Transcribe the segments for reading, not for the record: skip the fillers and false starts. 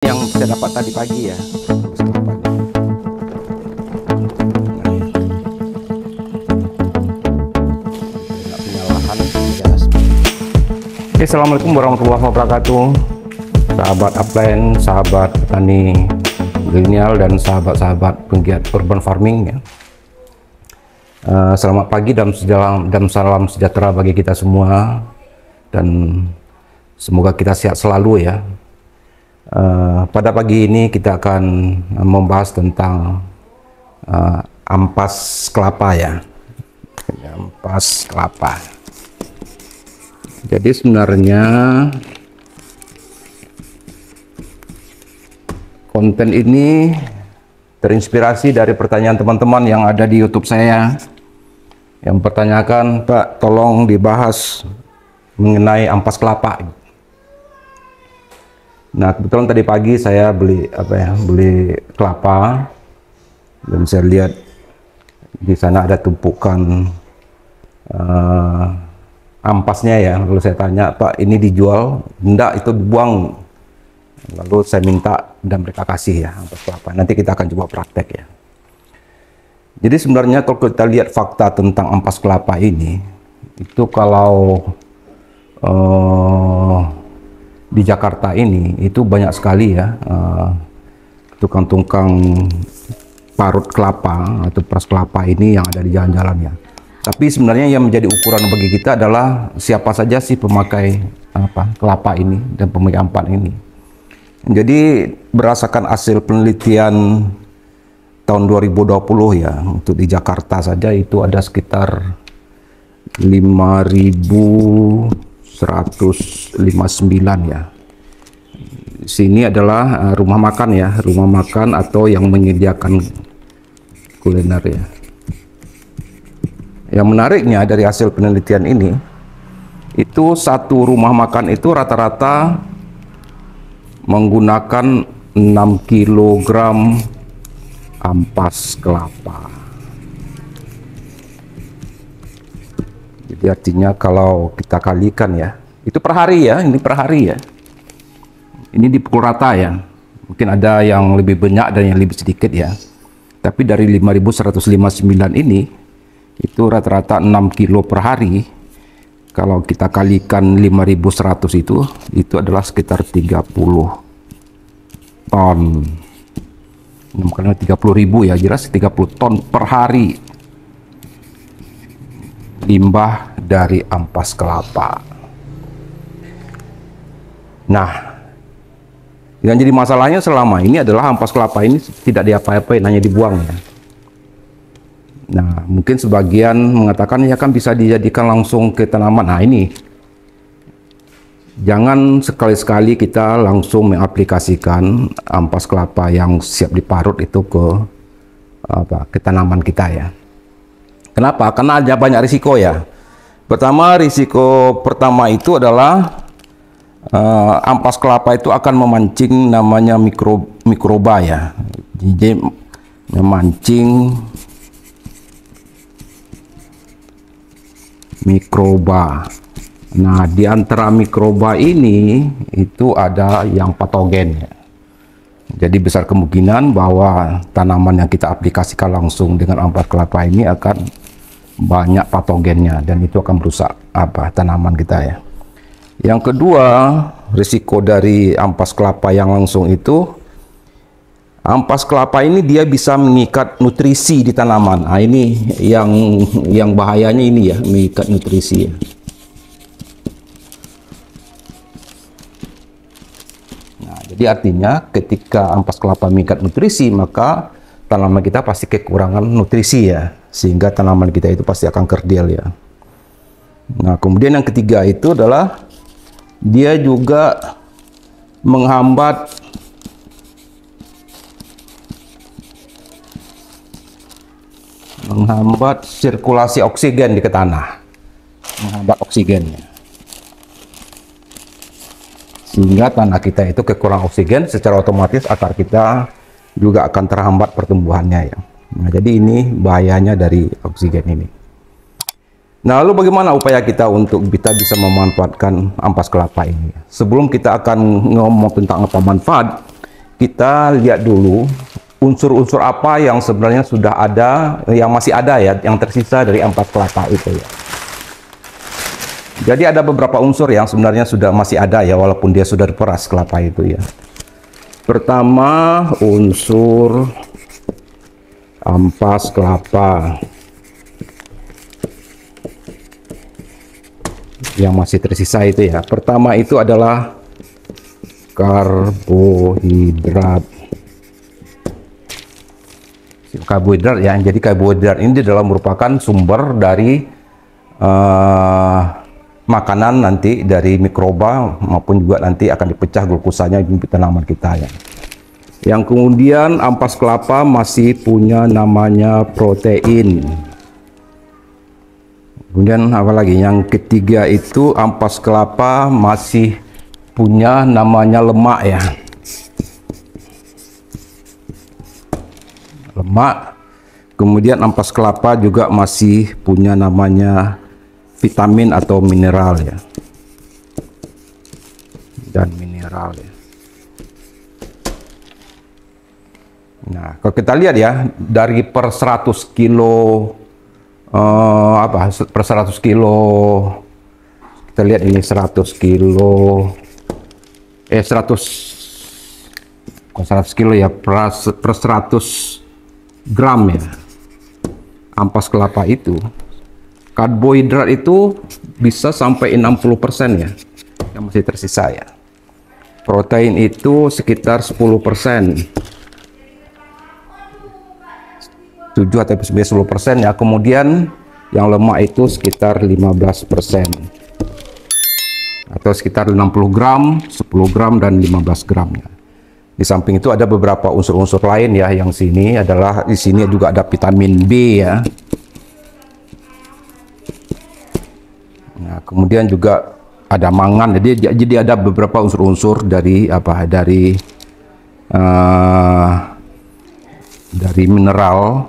Yang saya dapat tadi pagi ya, ampas kelapanya. Nah, ya. Nggak punya lahan, ya. Oke, assalamualaikum warahmatullahi wabarakatuh, sahabat upline, sahabat petani milenial dan sahabat-sahabat penggiat urban farming ya. Selamat pagi dan salam sejahtera bagi kita semua, dan semoga kita sehat selalu ya. Pada pagi ini kita akan membahas tentang ampas kelapa ya, ampas kelapa. Jadi sebenarnya konten ini terinspirasi dari pertanyaan teman-teman yang ada di YouTube saya, yang pertanyakan, Pak, tolong dibahas mengenai ampas kelapa. Nah, kebetulan tadi pagi saya beli kelapa, dan saya lihat di sana ada tumpukan ampasnya ya. Lalu saya tanya, Pak, ini dijual? Enggak, itu dibuang. Lalu saya minta dan mereka kasih ya ampas kelapa. Nanti kita akan coba praktek ya. Jadi sebenarnya kalau kita lihat fakta tentang ampas kelapa ini, itu kalau di Jakarta ini itu banyak sekali ya tukang-tukang parut kelapa atau peras kelapa ini yang ada di jalan-jalan ya. Tapi sebenarnya yang menjadi ukuran bagi kita adalah siapa saja sih pemakai kelapa ini dan pemakai ampas ini. Jadi berdasarkan hasil penelitian tahun 2020 ya, untuk di Jakarta saja itu ada sekitar 5.159 ya. Sini adalah rumah makan ya, rumah makan atau yang menyediakan kuliner ya. Yang menariknya dari hasil penelitian ini, itu satu rumah makan itu rata-rata menggunakan 6 kg ampas kelapa. Jadi artinya kalau kita kalikan ya, itu per hari ya, ini per hari ya. Ini dipukul rata ya. Mungkin ada yang lebih banyak dan yang lebih sedikit ya. Tapi dari 5.159 ini, itu rata-rata 6 kilo per hari. Kalau kita kalikan 5.100 itu adalah sekitar 30 ton. 6 kali 30.000 ya, jelas 30 ton per hari limbah dari ampas kelapa. Nah, yang jadi masalahnya selama ini adalah ampas kelapa ini tidak diapa-apain, hanya dibuang ya. Nah, mungkin sebagian mengatakan ya kan bisa dijadikan langsung ke tanaman. Nah, ini jangan sekali-sekali kita langsung mengaplikasikan ampas kelapa yang siap diparut itu ke tanaman kita ya. Kenapa? Karena ada banyak risiko ya. Risiko pertama itu adalah ampas kelapa itu akan memancing namanya mikroba ya. Jadi memancing mikroba. Nah, di antara mikroba ini itu ada yang patogen ya. Jadi besar kemungkinan bahwa tanaman yang kita aplikasikan langsung dengan ampas kelapa ini akan banyak patogennya, dan itu akan merusak tanaman kita ya. Yang kedua, risiko dari ampas kelapa yang langsung itu, ampas kelapa ini dia bisa mengikat nutrisi di tanaman. Nah, ini yang bahayanya ini ya, mengikat nutrisi ya. Nah, jadi artinya ketika ampas kelapa mengikat nutrisi, maka tanaman kita pasti kekurangan nutrisi ya, sehingga tanaman kita itu pasti akan kerdil ya. Nah, kemudian yang ketiga itu adalah dia juga menghambat sirkulasi oksigen di tanah, menghambat oksigennya, sehingga tanah kita itu kekurangan oksigen, secara otomatis akar kita juga akan terhambat pertumbuhannya ya. Nah, jadi ini bahayanya dari oksigen ini. Nah, lalu bagaimana upaya kita untuk kita bisa memanfaatkan ampas kelapa ini? Sebelum kita akan ngomong tentang apa manfaat, kita lihat dulu unsur-unsur apa yang sebenarnya sudah ada, yang masih ada ya, yang tersisa dari ampas kelapa itu ya. Jadi ada beberapa unsur yang sebenarnya sudah masih ada ya, walaupun dia sudah diperas kelapa itu ya. Pertama, unsur ampas kelapa yang masih tersisa itu ya. Pertama itu adalah karbohidrat. Karbohidrat ya, jadi karbohidrat ini adalah merupakan sumber dari makanan nanti dari mikroba, maupun juga nanti akan dipecah glukosanya di tanaman kita ya. Yang kemudian ampas kelapa masih punya namanya protein. Kemudian apa lagi? Yang ketiga itu ampas kelapa masih punya namanya lemak ya. Lemak. Kemudian ampas kelapa juga masih punya namanya vitamin atau mineral ya, dan mineral ya. Nah, kalau kita lihat ya, dari per 100 kilo per 100 kilo, kita lihat ini 100 kilo 100 kilo ya, per 100 gram ya ampas kelapa itu, karbohidrat itu bisa sampai 60% ya yang masih tersisa ya. Protein itu sekitar 10%, 7 atau 10% ya. Kemudian yang lemak itu sekitar 15%, atau sekitar 60 gram, 10 gram, dan 15 gram ya. Di samping itu ada beberapa unsur-unsur lain ya, yang sini adalah, di sini juga ada vitamin B ya. Nah, kemudian juga ada mangan. Jadi ada beberapa unsur-unsur dari dari mineral.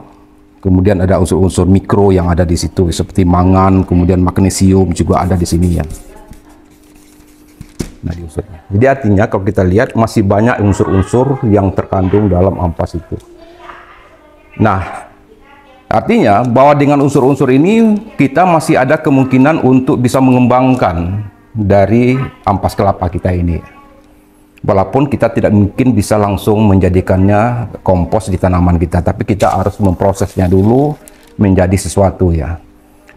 Kemudian ada unsur-unsur mikro yang ada di situ seperti mangan, kemudian magnesium juga ada di sini ya. Nah, di unsurnya. Jadi artinya kalau kita lihat masih banyak unsur-unsur yang terkandung dalam ampas itu. Nah, artinya bahwa dengan unsur-unsur ini kita masih ada kemungkinan untuk bisa mengembangkan dari ampas kelapa kita ini. Walaupun kita tidak mungkin bisa langsung menjadikannya kompos di tanaman kita, tapi kita harus memprosesnya dulu menjadi sesuatu ya.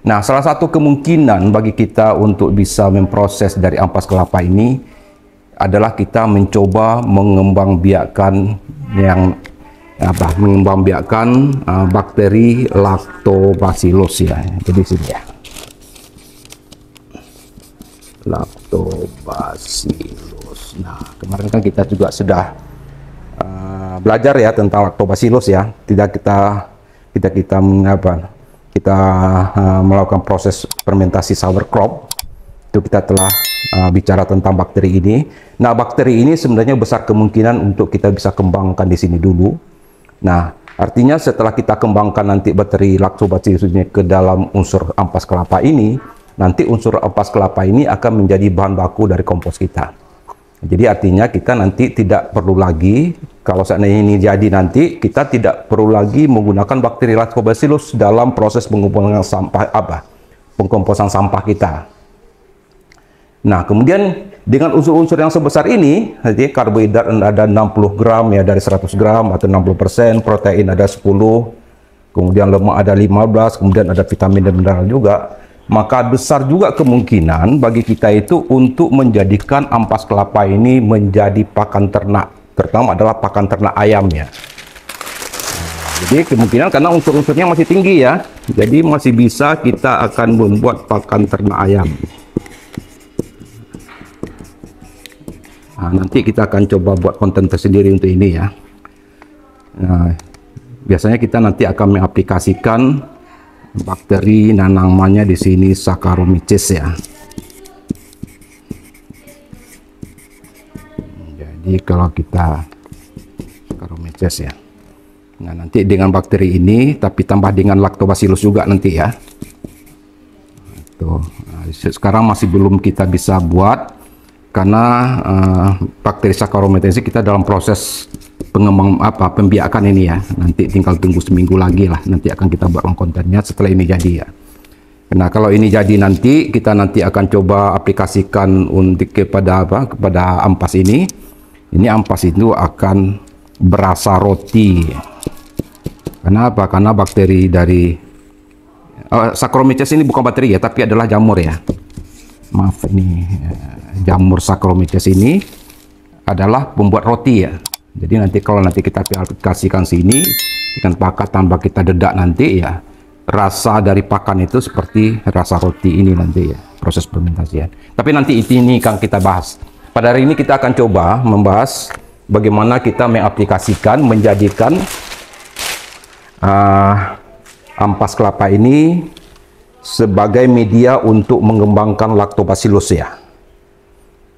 Nah, salah satu kemungkinan bagi kita untuk bisa memproses dari ampas kelapa ini adalah kita mencoba mengembangbiakkan bakteri Lactobacillus ya. Jadi sini ya, Lactobacillus. Nah, kemarin kan kita juga sudah belajar ya tentang Lactobacillus ya. Kita melakukan proses fermentasi sauerkraut, itu kita telah bicara tentang bakteri ini. Nah, bakteri ini sebenarnya besar kemungkinan untuk kita bisa kembangkan di sini dulu. Nah, artinya setelah kita kembangkan nanti bakteri Lactobacillus ini ke dalam unsur ampas kelapa ini, nanti unsur ampas kelapa ini akan menjadi bahan baku dari kompos kita. Jadi artinya kita nanti tidak perlu lagi, kalau seandainya ini jadi nanti, kita tidak perlu lagi menggunakan bakteri Lactobacillus dalam proses pengumpulan sampah pengkomposan sampah kita. Nah, kemudian dengan unsur-unsur yang sebesar ini, jadi karbohidrat ada 60 gram ya dari 100 gram atau 60%, protein ada 10, kemudian lemak ada 15, kemudian ada vitamin dan mineral juga. Maka besar juga kemungkinan bagi kita itu untuk menjadikan ampas kelapa ini menjadi pakan ternak, terutama adalah pakan ternak ayam ya. Jadi kemungkinan karena unsur-unsurnya masih tinggi ya, jadi masih bisa kita akan membuat pakan ternak ayam. Nah, nanti kita akan coba buat konten tersendiri untuk ini ya. Nah, biasanya kita nanti akan mengaplikasikan bakteri, nah namanya di sini Saccharomyces ya. Jadi kalau kita Saccharomyces ya. Nah, nanti dengan bakteri ini tapi tambah dengan Lactobacillus juga nanti ya. Tuh. Nah, sekarang masih belum kita bisa buat karena bakteri Saccharomyces kita dalam proses pengembang pembiakan ini ya. Nanti tinggal tunggu seminggu lagi lah, nanti akan kita buat kontennya setelah ini jadi ya. Nah, kalau ini jadi nanti kita akan coba aplikasikan untuk kepada ampas ini. Ini ampas itu akan berasa roti. Kenapa? Karena bakteri dari Saccharomyces ini bukan bakteri ya, tapi adalah jamur ya. Maaf, ini jamur Saccharomyces ini adalah pembuat roti ya. Jadi nanti kalau kita aplikasikan sini dengan pakan tanpa kita dedak nanti ya, rasa dari pakan itu seperti rasa roti ini nanti ya, proses fermentasian. Tapi nanti ini akan kita bahas. Pada hari ini kita akan coba membahas bagaimana kita mengaplikasikan, menjadikan ampas kelapa ini sebagai media untuk mengembangkan lactobacillus ya.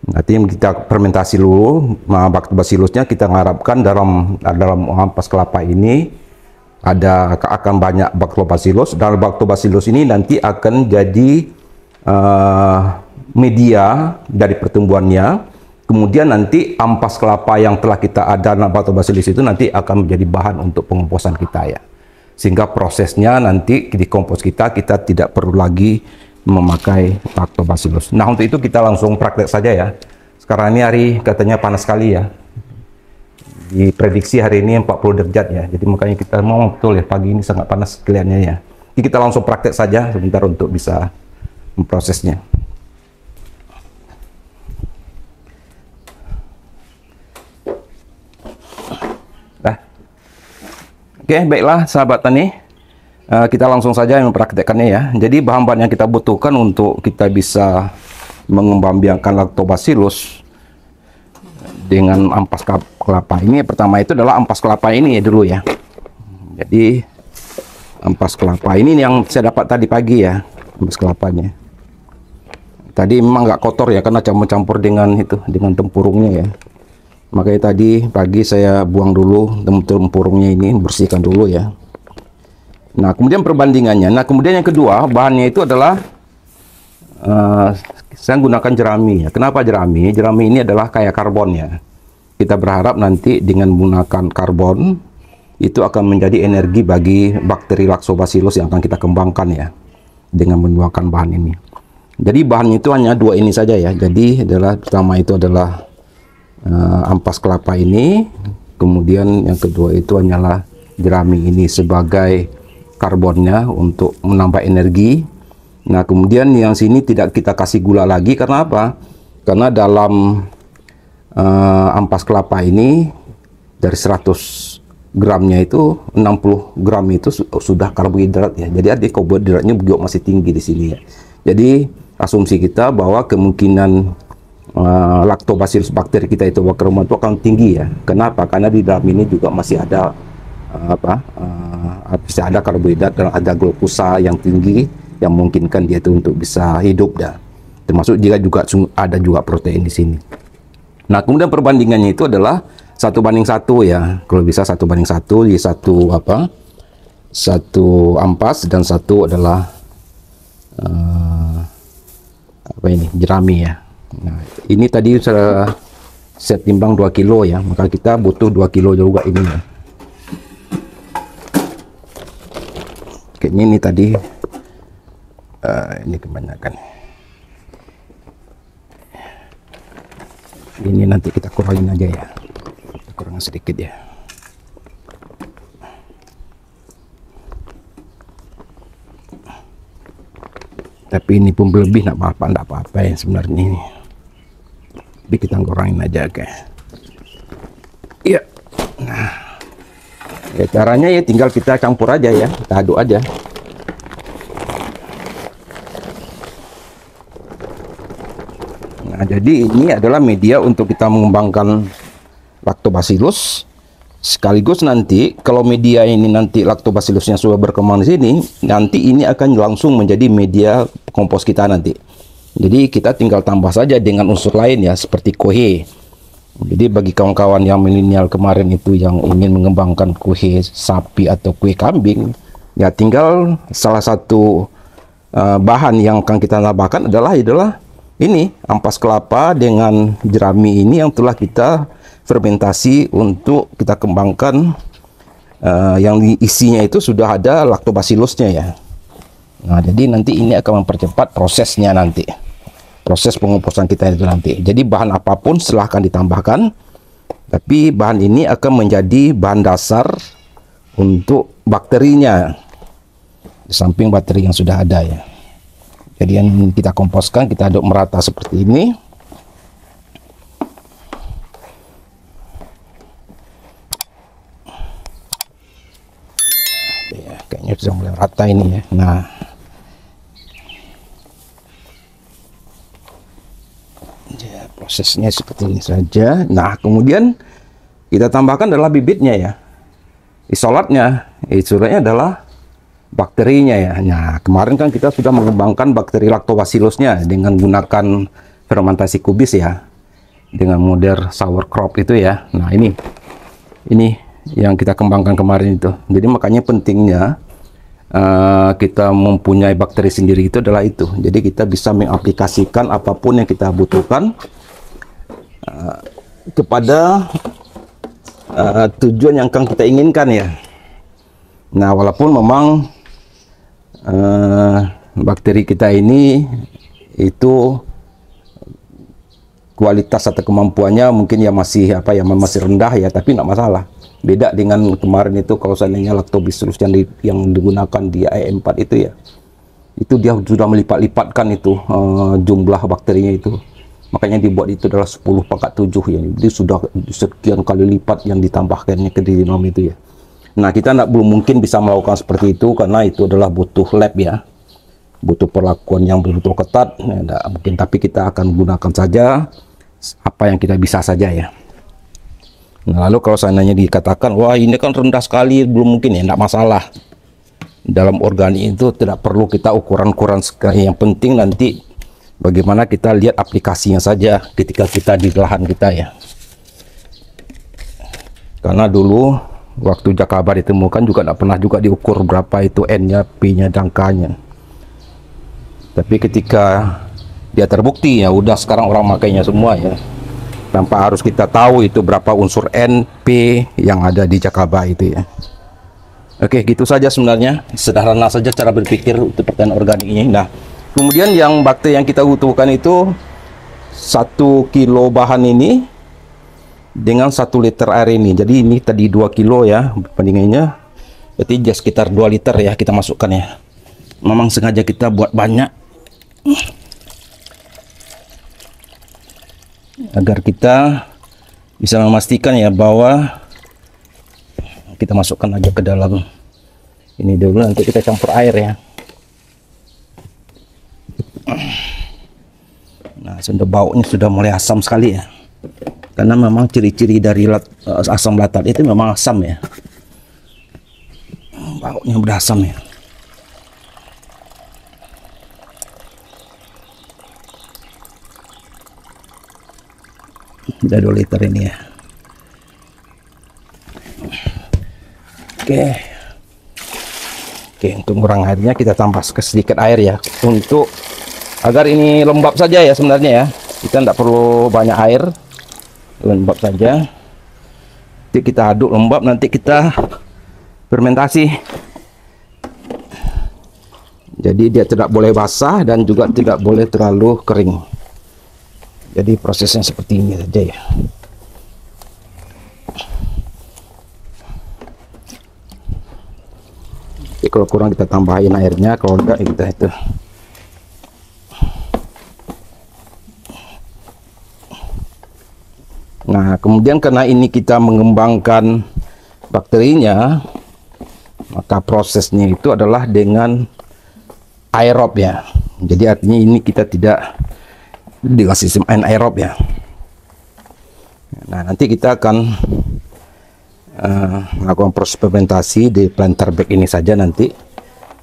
Nanti kita fermentasi dulu lactobacillusnya. Kita mengharapkan dalam ampas kelapa ini akan banyak lactobacillus, dan lactobacillus ini nanti akan jadi media dari pertumbuhannya. Kemudian nanti ampas kelapa yang telah kita ada lactobacillus itu nanti akan menjadi bahan untuk pengomposan kita ya. Sehingga prosesnya nanti di kompos kita tidak perlu lagi memakai lactobacillus. Nah, untuk itu kita langsung praktek saja ya. Sekarang ini hari katanya panas sekali ya. Diprediksi hari ini 40 derajat ya. Jadi makanya kita mau betul ya, pagi ini sangat panas kelihatannya ya. Jadi kita langsung praktek saja sebentar untuk bisa memprosesnya. Oke, baiklah sahabat tani, kita langsung saja mempraktekkannya ya. Jadi bahan-bahan yang kita butuhkan untuk kita bisa mengembangbiakkan lactobacillus dengan ampas kelapa ini, pertama itu adalah ampas kelapa ini ya dulu ya. Jadi ampas kelapa ini yang saya dapat tadi pagi ya, ampas kelapanya. Tadi memang nggak kotor ya, karena campur-campur dengan tempurungnya ya. Makanya tadi pagi saya buang dulu tempurungnya ini, bersihkan dulu ya. Nah, kemudian perbandingannya. Nah, kemudian yang kedua, bahannya itu adalah saya gunakan jerami ya. Kenapa jerami? Jerami ini adalah kaya karbon ya. Kita berharap nanti dengan menggunakan karbon itu akan menjadi energi bagi bakteri lactobacillus yang akan kita kembangkan ya, dengan menggunakan bahan ini. Jadi bahannya itu hanya dua ini saja ya. Jadi pertama itu adalah ampas kelapa ini, kemudian yang kedua itu hanyalah jerami ini sebagai karbonnya untuk menambah energi. Nah, kemudian yang sini tidak kita kasih gula lagi, karena apa? Karena dalam ampas kelapa ini dari 100 gramnya itu 60 gram itu sudah karbohidrat ya. Jadi ada karbohidratnya juga masih tinggi di sini ya. Jadi asumsi kita bahwa kemungkinan lactobacillus bakteri kita itu itu akan tinggi ya. Kenapa? Karena di dalam ini juga masih ada karbohidrat dan ada glukosa yang tinggi yang memungkinkan dia itu untuk bisa hidup ya. Termasuk juga ada juga protein di sini. Nah, kemudian perbandingannya itu adalah 1:1 ya. Kalau bisa 1:1, di satu ampas dan satu adalah jerami ya. Nah, ini tadi saya timbang 2 kilo ya, maka kita butuh 2 kilo juga ini ya. Kayaknya ini tadi ini kebanyakan. Ini nanti kita kurangin aja ya, kurangin sedikit ya. Tapi ini pun berlebih, enggak apa-apa ya sebenarnya ini. Jadi kita kurangin aja, oke. Iya. Nah, ya caranya ya tinggal kita campur aja ya, kita aduk aja. Nah, jadi ini adalah media untuk kita mengembangkan lactobacillus. Sekaligus nanti kalau media ini nanti lactobacillusnya sudah berkembang di sini, nanti ini akan langsung menjadi media kompos kita nanti. Jadi kita tinggal tambah saja dengan unsur lain ya, seperti kohe. Jadi bagi kawan-kawan yang milenial kemarin itu yang ingin mengembangkan kohe sapi atau kohe kambing, ya tinggal salah satu bahan yang akan kita tambahkan adalah ini ampas kelapa dengan jerami ini yang telah kita fermentasi untuk kita kembangkan, yang isinya itu sudah ada lactobacillusnya ya. Nah, jadi nanti ini akan mempercepat prosesnya nanti. Proses pengukusan kita itu nanti. Jadi bahan apapun silahkan ditambahkan, tapi bahan ini akan menjadi bahan dasar untuk bakterinya. Di samping bakteri yang sudah ada ya. Jadi yang kita komposkan, kita aduk merata seperti ini. Ya, kayaknya sudah mulai rata ini ya. Nah, ya, prosesnya seperti ini saja. Nah, kemudian kita tambahkan adalah bibitnya ya. Isolatnya adalah bakterinya ya. Nah, kemarin kan kita sudah mengembangkan bakteri lactobacillusnya dengan menggunakan fermentasi kubis ya, dengan model sauerkraut itu ya. Nah, ini yang kita kembangkan kemarin itu. Jadi makanya pentingnya kita mempunyai bakteri sendiri itu adalah itu. Jadi kita bisa mengaplikasikan apapun yang kita butuhkan kepada tujuan yang akan kita inginkan ya. Nah, walaupun memang bakteri kita ini itu kualitas atau kemampuannya mungkin ya masih masih rendah ya, tapi nggak masalah. Beda dengan kemarin itu, kalau seandainya lactobacillus yang digunakan di IM4 itu ya, itu dia sudah melipat-lipatkan itu jumlah bakterinya itu. Makanya dibuat itu adalah 10/7 ya. Jadi sudah sekian kali lipat yang ditambahkannya ke genom itu ya. Nah, kita belum mungkin bisa melakukan seperti itu karena itu adalah butuh lab ya, butuh perlakuan yang betul-betul ketat ya, tidak mungkin, tapi kita akan gunakan saja apa yang kita bisa saja ya. Nah, lalu kalau seandainya dikatakan wah ini kan rendah sekali, belum mungkin ya, tidak masalah. Dalam organik itu tidak perlu kita ukuran-ukuran sekali, yang penting nanti bagaimana kita lihat aplikasinya saja ketika kita di lahan kita ya. Karena dulu waktu Jakabar ditemukan juga tidak pernah juga diukur berapa itu N-nya, P-nya, dan K-nya. Tapi ketika dia terbukti ya udah, sekarang orang makainya semua ya. Tanpa harus kita tahu itu berapa unsur N, P yang ada di Jakabar itu ya. Oke, gitu saja sebenarnya. Sederhana saja cara berpikir untuk pertanian organik ini. Nah, kemudian yang bakteri yang kita butuhkan itu 1 kilo bahan ini dengan 1 liter air ini. Jadi ini tadi 2 kilo ya perbandingannya, berarti sekitar 2 liter ya kita masukkan ya. Memang sengaja kita buat banyak agar kita bisa memastikan ya bahwa kita masukkan aja ke dalam ini dulu, nanti kita campur air ya. Nah, sudah baunya sudah mulai asam sekali ya. Karena memang ciri-ciri dari asam latat itu memang asam ya. Baunya udah asam ya. Udah 2 liter ini ya. Oke, untuk ngurang airnya kita tambah sedikit air ya, untuk agar ini lembab saja ya sebenarnya ya. Kita tidak perlu banyak air, lembab saja. Nanti kita aduk lembab, nanti kita fermentasi. Jadi dia tidak boleh basah dan juga tidak boleh terlalu kering. Jadi prosesnya seperti ini saja ya. Jadi kalau kurang kita tambahin airnya, kalau enggak kita itu. Nah, kemudian karena ini kita mengembangkan bakterinya, maka prosesnya itu adalah dengan aerob ya. Jadi artinya ini kita tidak dengan sistem anaerob ya. Nah, nanti kita akan melakukan proses fermentasi di planter bag ini saja nanti.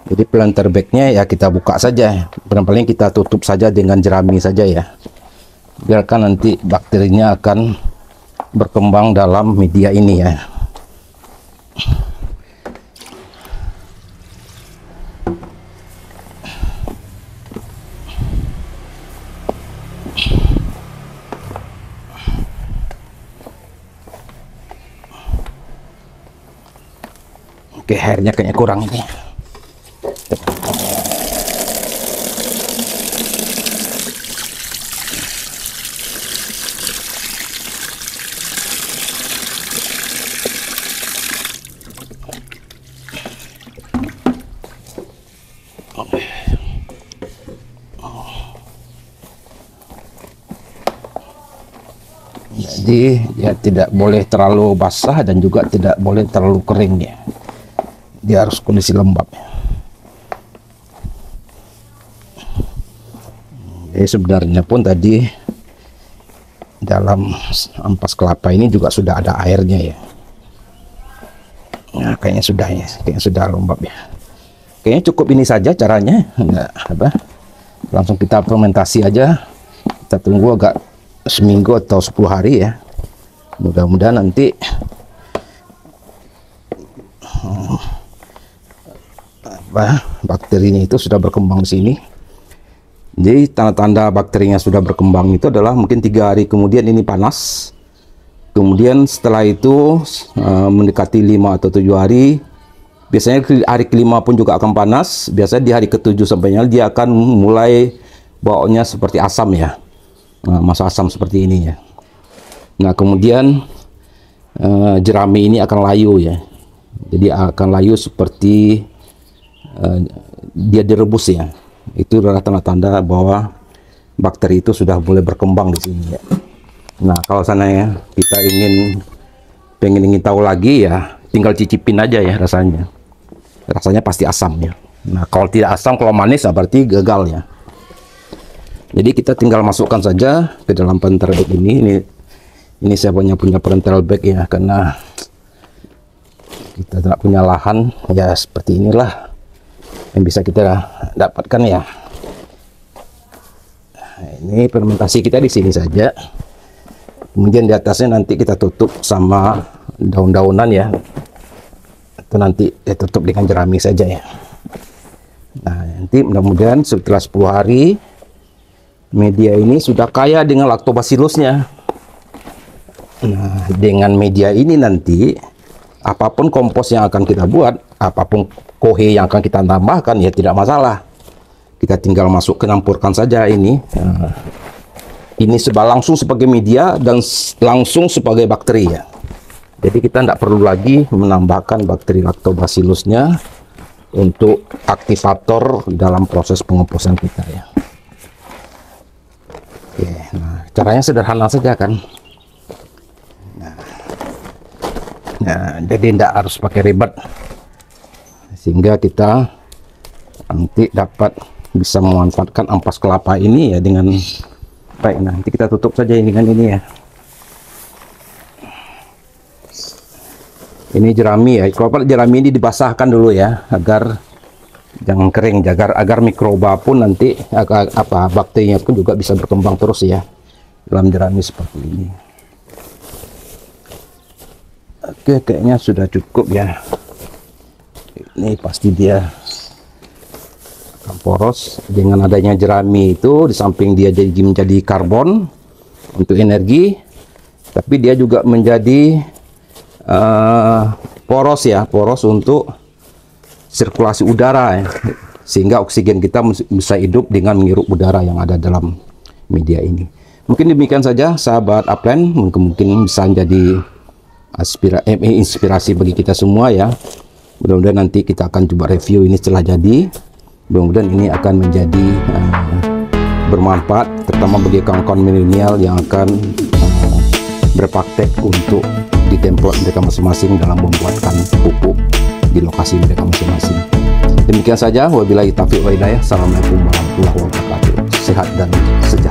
Jadi planter bagnya ya kita buka saja, paling kita tutup saja dengan jerami saja ya. Biarkan nanti bakterinya akan berkembang dalam media ini ya. Oke, airnya kayaknya kurang ini. Jadi ya tidak boleh terlalu basah dan juga tidak boleh terlalu kering ya. Dia harus kondisi lembab. Jadi sebenarnya pun tadi dalam ampas kelapa ini juga sudah ada airnya ya. Nah, kayaknya sudah ya, kayaknya sudah lembab ya. Kayaknya cukup ini saja caranya. Enggak apa. Langsung kita fermentasi aja. Kita tunggu agak seminggu atau 10 hari ya. Mudah-mudahan nanti bakterinya itu sudah berkembang di sini. Jadi tanda-tanda bakterinya sudah berkembang itu adalah mungkin 3 hari kemudian ini panas. Kemudian setelah itu mendekati 5 atau 7 hari, biasanya hari kelima pun juga akan panas. Biasanya di hari ke-7 sampainya dia akan mulai baunya seperti asam ya. Nah, masa asam seperti ini ya. Nah, kemudian jerami ini akan layu ya. Jadi akan layu seperti dia direbus ya. Itu adalah tanda-tanda bahwa bakteri itu sudah boleh berkembang di sini ya. Nah, kalau seandainya kita ingin tahu lagi ya, tinggal cicipin aja ya rasanya. Rasanya pasti asam ya. Nah, kalau tidak asam, kalau manis berarti gagal ya. Jadi kita tinggal masukkan saja ke dalam pentel bag ini. Ini saya punya pentel bag ya, karena kita tidak punya lahan ya, seperti inilah yang bisa kita dapatkan ya. Nah, ini fermentasi kita di sini saja. Kemudian di atasnya nanti kita tutup sama daun-daunan ya. Itu nanti tutup dengan jerami saja ya. Nah, nanti mudah-mudahan setelah 10 hari media ini sudah kaya dengan lactobacillusnya. Nah, dengan media ini nanti apapun kompos yang akan kita buat, apapun kohe yang akan kita tambahkan ya tidak masalah. Kita tinggal campurkan saja ini. Nah, ini langsung sebagai media dan langsung sebagai bakteri ya. Jadi kita tidak perlu lagi menambahkan bakteri lactobacillusnya untuk aktivator dalam proses pengomposan kita ya. Oke, nah caranya sederhana saja kan. Nah, jadi tidak harus pakai ribet, sehingga kita nanti dapat bisa memanfaatkan ampas kelapa ini ya dengan baik. Nanti kita tutup saja ini dengan ini ya. Ini jerami ya. Kalau jerami ini dibasahkan dulu ya, agar jangan kering, agar mikroba pun nanti bakterinya pun juga bisa berkembang terus ya dalam jerami seperti ini. Oke, kayaknya sudah cukup ya. Ini pasti dia akan poros dengan adanya jerami itu. Di samping dia menjadi karbon untuk energi, tapi dia juga menjadi poros ya, poros untuk sirkulasi udara ya, sehingga oksigen kita bisa hidup dengan menghirup udara yang ada dalam media ini. Mungkin demikian saja sahabat Upland, mungkin bisa menjadi inspirasi bagi kita semua ya. Mudah-mudahan nanti kita akan coba review ini setelah jadi. Mudah-mudahan ini akan menjadi bermanfaat, terutama bagi kawan-kawan milenial yang akan berpraktek untuk di template mereka masing-masing dalam membuatkan pupuk di lokasi mereka masing-masing. Demikian saja, wabillahi taufiq wa hidayah. Assalamualaikum warahmatullahi wabarakatuh. Sehat dan sejahtera.